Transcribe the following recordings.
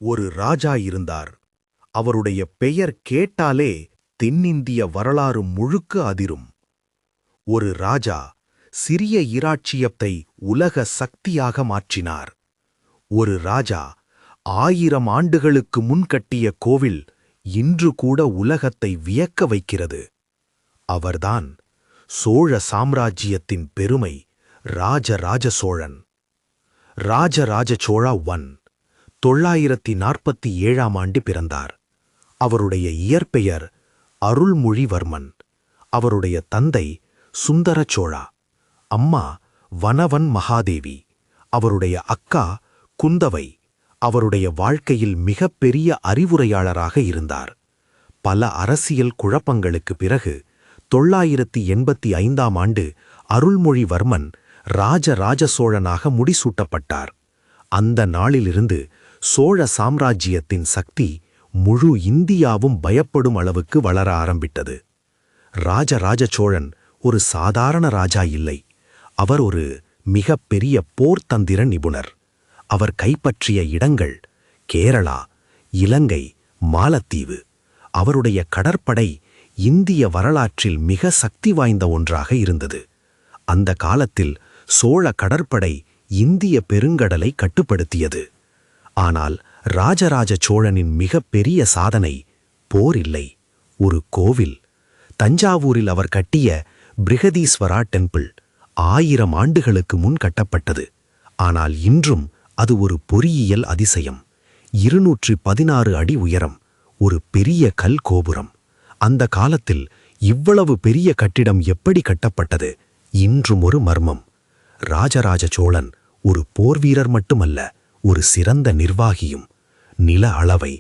ஒரு ராஜா இருந்தார். அவருடைய பெயர் கேட்டாலே தென்னிந்திய வரலாறு முழுக்க அதிரும். ஒரு ராஜா சிறிய இராச்சியத்தை உலக சக்தியாக மாற்றினார். ஒரு ராஜா 1000 ஆண்டுகளுக்கு முன் கட்டிய கோவில் இன்று கூட உலகத்தை வியக்க வைக்கிறது. அவர்தான் சோழ சாம்ராஜ்யத்தின் பெருமை ராஜராஜ சோழன். ராஜராஜ சோழா 947ஆம் ஆண்டு பிறந்தார். அவருடைய இயற்பெயர் அருள்மொழிவர்மன். அவருடைய தந்தை சுந்தர சோழா, அம்மா வனவன் மகாதேவி. அவருடைய அக்கா குந்தவை. அவருடைய வாழ்க்கையில் மிகப்பெரிய அறிவுரையாளராக இருந்தார். பல அரசியல் குழப்பங்களுக்கு பிறகு 985ஆம் ஆண்டு அருள்மொழிவர்மன் ராஜராஜ சோழனாக முடிசூட்டப்பட்டார். அந்த நாளிலிருந்து சோழ சாம்ராஜ்யத்தின் சக்தி முழு இந்தியாவும் பயப்படும் அளவுக்கு வளர ஆரம்பித்தது. ராஜராஜ சோழன் ஒரு சாதாரண ராஜா இல்லை. அவர் ஒரு மிகப்பெரிய போர்த்தந்திர நிபுணர். அவர் கைப்பற்றிய இடங்கள் கேரளா, இலங்கை, மாலத்தீவு. அவருடைய கடற்படை இந்திய வரலாற்றில் மிக சக்தி வாய்ந்த ஒன்றாக இருந்தது. அந்த காலத்தில் சோழ கடற்படை இந்திய பெருங்கடலை கட்டுப்படுத்தியது. ஆனால் ராஜராஜ சோழனின் மிகப்பெரிய சாதனை போர் இல்லை, ஒரு கோவில். தஞ்சாவூரில் அவர் கட்டிய பிருகதீஸ்வரா டெம்பிள் 1000 ஆண்டுகளுக்கு முன் கட்டப்பட்டது. ஆனால் இன்றும் அது ஒரு பொறியியல் அதிசயம். 216 அடி உயரம், ஒரு பெரிய கல் கோபுரம். அந்த காலத்தில் இவ்வளவு பெரிய கட்டிடம் எப்படி கட்டப்பட்டது இன்றும் ஒரு மர்மம். ராஜராஜ சோழன் ஒரு போர்வீரர் மட்டுமல்ல, ஒரு சிறந்த நிர்வாகியும். நில அளவை,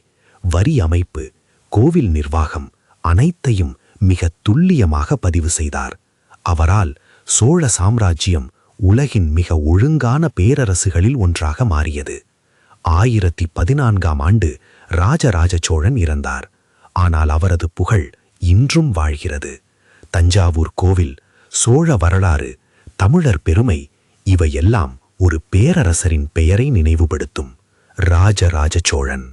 வரி அமைப்பு, கோவில் நிர்வாகம் அனைத்தையும் மிக துல்லியமாக பதிவு செய்தார். அவரால் சோழ சாம்ராஜ்யம் உலகின் மிக ஒழுங்கான பேரரசுகளில் ஒன்றாக மாறியது. 1014ஆம் ஆண்டு ராஜராஜ சோழன் இறந்தார். ஆனால் அவரது புகழ் இன்றும் வாழ்கிறது. தஞ்சாவூர் கோவில், சோழ வரலாறு, தமிழர் பெருமை இவையெல்லாம் ஒரு பேரரசரின் பெயரை நினைவுபடுத்தும். ராஜராஜ சோழன்.